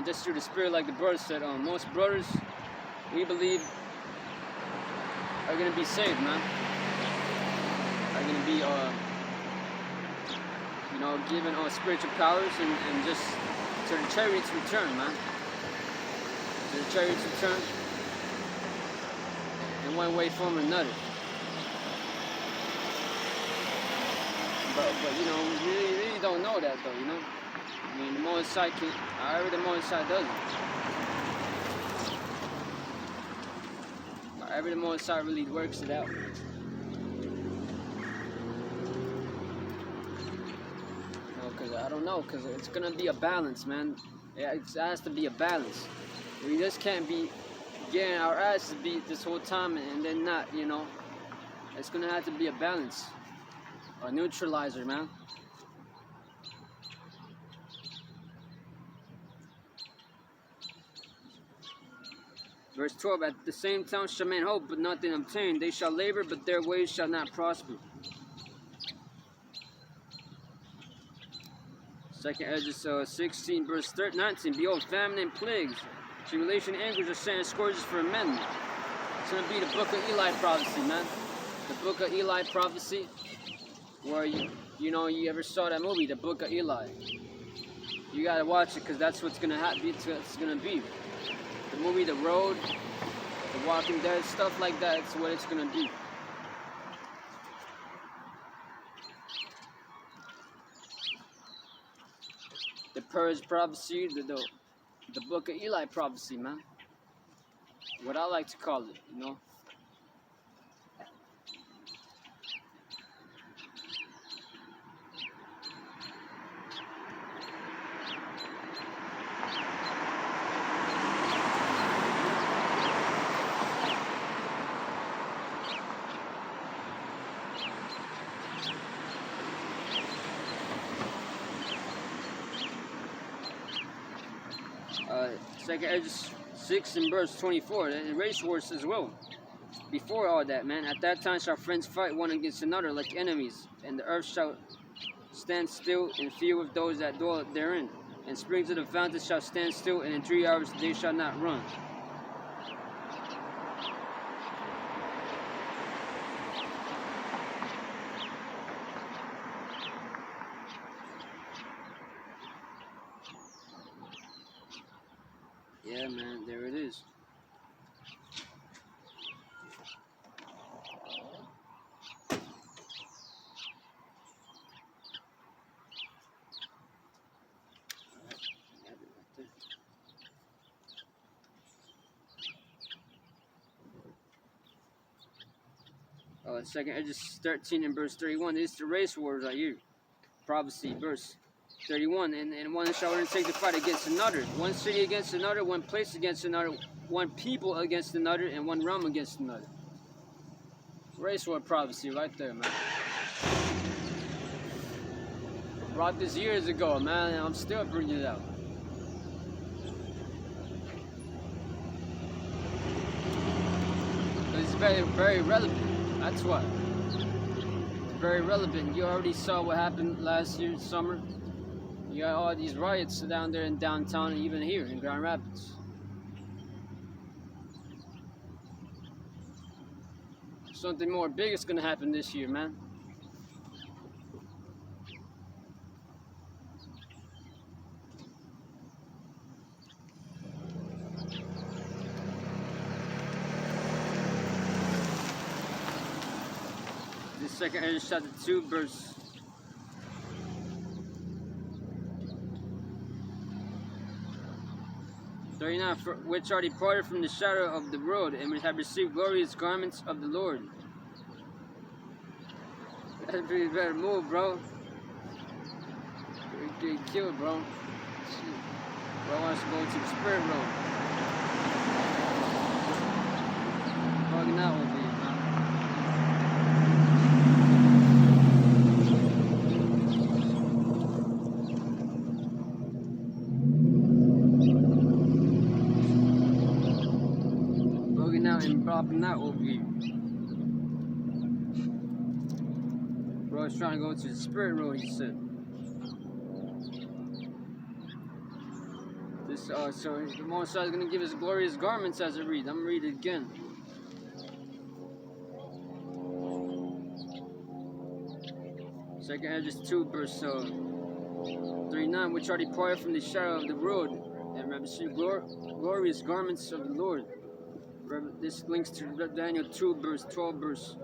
just through the spirit, like the brother said. Most brothers, we believe, are gonna be saved, man. Are gonna be, given spiritual powers and just to the chariots return, man. To the chariots return in one way, form, or another. But we really don't know that though, I mean, the Most High can, however the Most High does it. However the Most High really works it out. Because I don't know, because it's gonna be a balance, man. Yeah, it has to be a balance. We just can't be getting our asses beat this whole time and then not, It's gonna have to be a balance. A neutralizer, man. Verse 12, at the same time shall men hope, but nothing obtain. They shall labor, but their ways shall not prosper. Second Esdras 16, verse 19. Behold, famine and plagues, tribulation and anguish are sent as scourges for men. It's going to be the book of Eli prophecy, man. The book of Eli prophecy, where you ever saw that movie, the book of Eli. You got to watch it, because that's what's going to happen. It's going to be. The movie The Road, The Walking Dead, stuff like that, it's what it's going to be. The Purge prophecy, the book of Eli prophecy, man. What I like to call it, Second Esdras 6 and verse 24, and race wars as well. Before all that, man, at that time shall friends fight one against another like enemies, and the earth shall stand still in fear of those that dwell therein, and springs of the fountains shall stand still, and in 3 hours they shall not run. Yeah, man, there it is. Second Esdras 13 and verse 31. This is the race wars right here. Prophecy, verse 31. And one shall undertake to fight against another. One city against another, one place against another, one people against another, and one realm against another. Race war prophecy right there, man. I brought this years ago, man, and I'm still bringing it out. It's very, very relevant. That's why. It's very relevant. You already saw what happened last year, summer. You got all these riots down there in downtown and even here in Grand Rapids. Something more big is going to happen this year, man. This second Esdras chapter 2, verse 39, which are departed from the shadow of the world, and which have received glorious garments of the Lord. That's pretty better move, bro. You're getting killed, bro. Bro wants to go to the spirit road. Bugging out with me, man. And popping out over here. Bro, he's trying to go to the spirit road, he said. So the Most High is going to give His glorious garments as it reads. I'm going to read it again. Second Esdras 2, verse 39, which are departed from the shadow of the road, and receive glorious garments of the Lord. This links to Daniel 2, verse 12, verse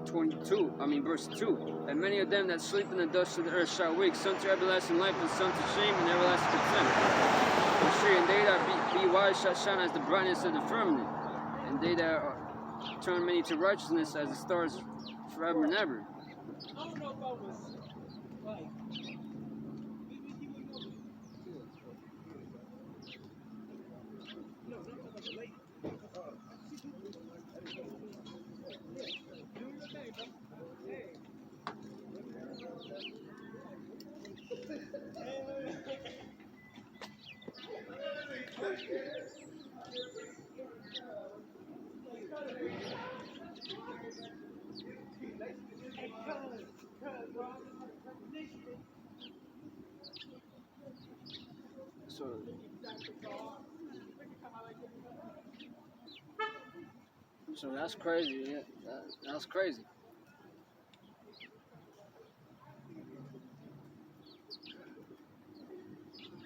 2. And many of them that sleep in the dust of the earth shall wake, some to everlasting life, and some to shame and everlasting contempt. And they that be wise shall shine as the brightness of the firmament, and they that turn many to righteousness as the stars forever and ever. I don't know if I was like, no, not about the late. So that's crazy. Yeah, that's crazy.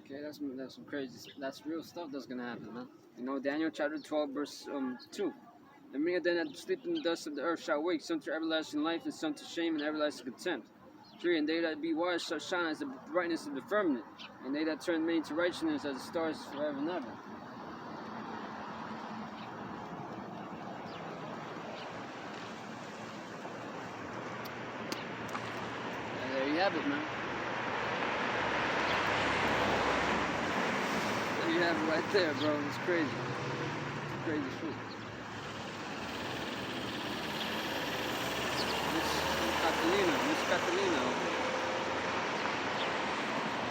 Okay, that's some crazy. That's real stuff that's gonna happen, man. You know, Daniel chapter 12, verse 2. And many of them that sleep in the dust of the earth shall wake, some to everlasting life, and some to shame and everlasting contempt. 3. And they that be wise shall shine as the brightness of the firmament, and they that turn many to righteousness as the stars forever and ever. And there you have it, man. There you have it right there, bro. It's crazy. It's crazy shit. Miss Catalina,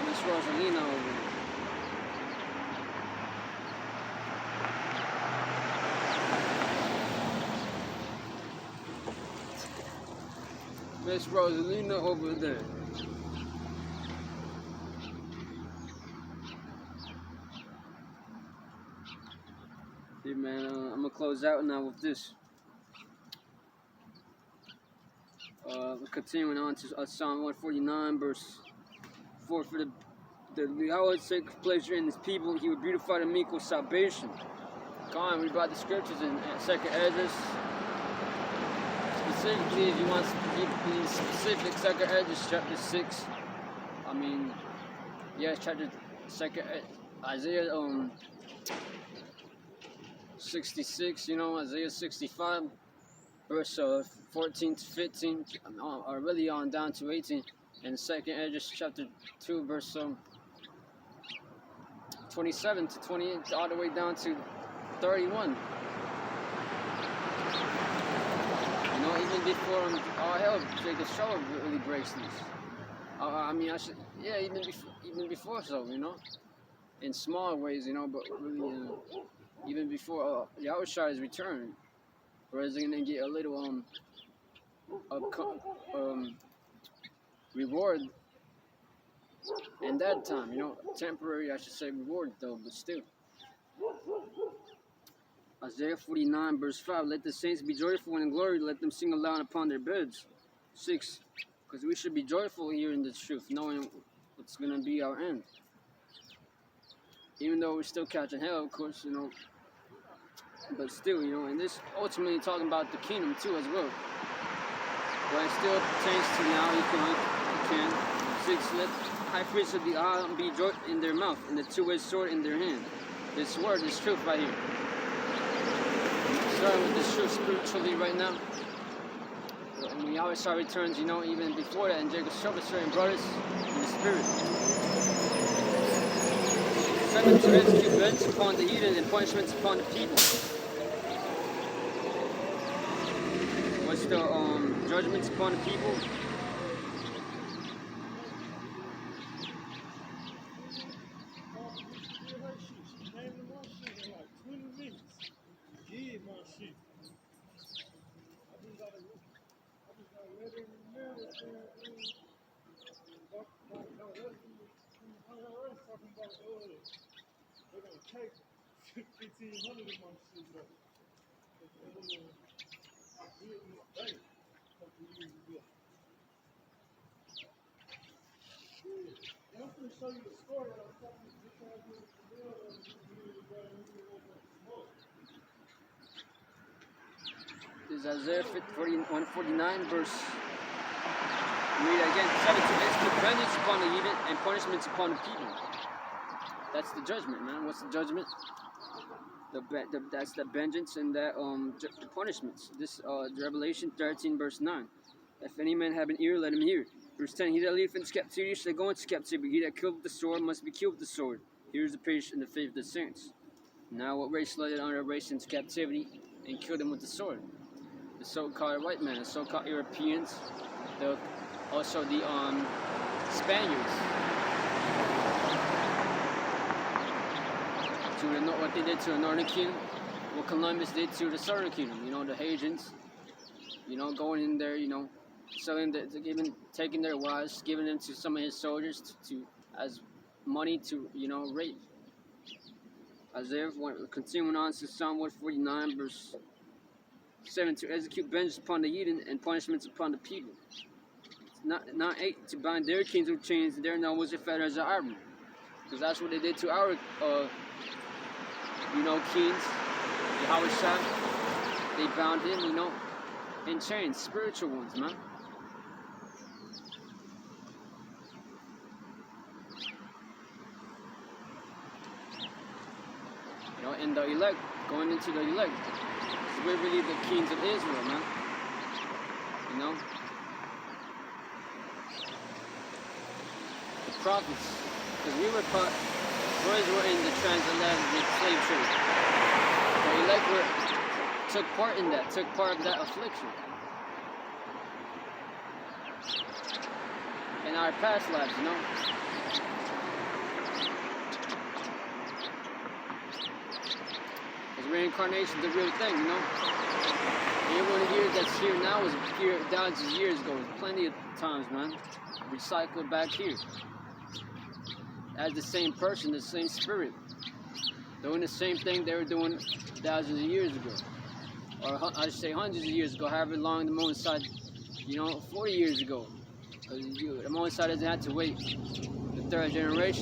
Miss Rosalina over there. Miss Rosalina over there. See, man, I'm gonna close out now with this. Continuing on to Psalm 149, verse 4. For the Lord's sake of pleasure in His people, He would beautify the meek with salvation. Come, we brought the scriptures in 2nd Esdras. Specifically, if you want to be specific, 2nd Esdras chapter 6. I mean, yeah, chapter 2nd Isaiah 66. You know, Isaiah 65. Verse 14 to 15, or really on down to 18, and 2nd Esdras chapter 2, verse 27 to 28, all the way down to 31. You know, even before all hell, Jacob's trouble really breaks loose. I mean, even before so, you know, in small ways, you know, but really, even before Yahushua's return. Whereas they're gonna get a little reward in that time, you know, temporary, I should say, reward though, but still. Isaiah 49, verse 5. Let the saints be joyful and in glory. Let them sing aloud upon their beds. 6. Because we should be joyful here in the truth, knowing what's gonna be our end. Even though we're still catching hell, of course, you know. But still, you know, and this ultimately talking about the kingdom too as well. But it still pertains to now, you can. 6, let high priests of the island be joy in their mouth, and the two-edged sword in their hand. This word, this truth right here. Starting with this truth spiritually right now. And when Yahweh returns, you know, even before that, and Jacob showed us certain brothers in the spirit. 7, to execute vengeance upon the heathen and punishments upon the people. What's the judgments upon the people? they're gonna take 1,500 of my shit up. I built my bank a couple years ago. Yeah. I'm gonna show you the story that I was talking to this guy doing the bill and This is Isaiah 149 verse. Read it again. 17. Execute vengeance upon the heathen and punishments upon the people. That's the judgment, man. What's the judgment? That's the vengeance and the punishments. This Revelation 13 verse 9. If any man have an ear, let him hear. Verse 10. He that leaveth into captivity shall go into captivity. He that killed with the sword must be killed with the sword. Here's the preach in the faith of the saints. Now what race led another race into captivity and killed him with the sword? The so-called white man, the so-called Europeans, also the Spaniards. What they did to the northern kingdom, what Columbus did to the southern kingdom. You know, the Haitians, you know, going in there, you know, selling, taking their wives, giving them to some of his soldiers as money to, you know, rape. Isaiah, continuing on to Psalm 149, verse 7, to execute vengeance upon the heathen and punishments upon the people. Not 8, to bind their kings with chains and their nobles with fetters of iron. Because that's what they did to our, you know, kings, Yahushua. They bound him, you know, in chains, spiritual ones, man. You know, and the elect, going into the elect. We're really the kings of Israel, man. You know? The prophets. Because we were in the transatlantic slave trade. The elect took part in that, took part of that affliction. In our past lives, you know? Reincarnation is the real thing, you know. Everyone here that's here now was here thousands of years ago. Plenty of times, man. Recycled back here. As the same person, the same spirit. Doing the same thing they were doing thousands of years ago. Or I should say hundreds of years ago, however long the Moonside, you know, 40 years ago. Because the Moonside doesn't have to wait the third generation.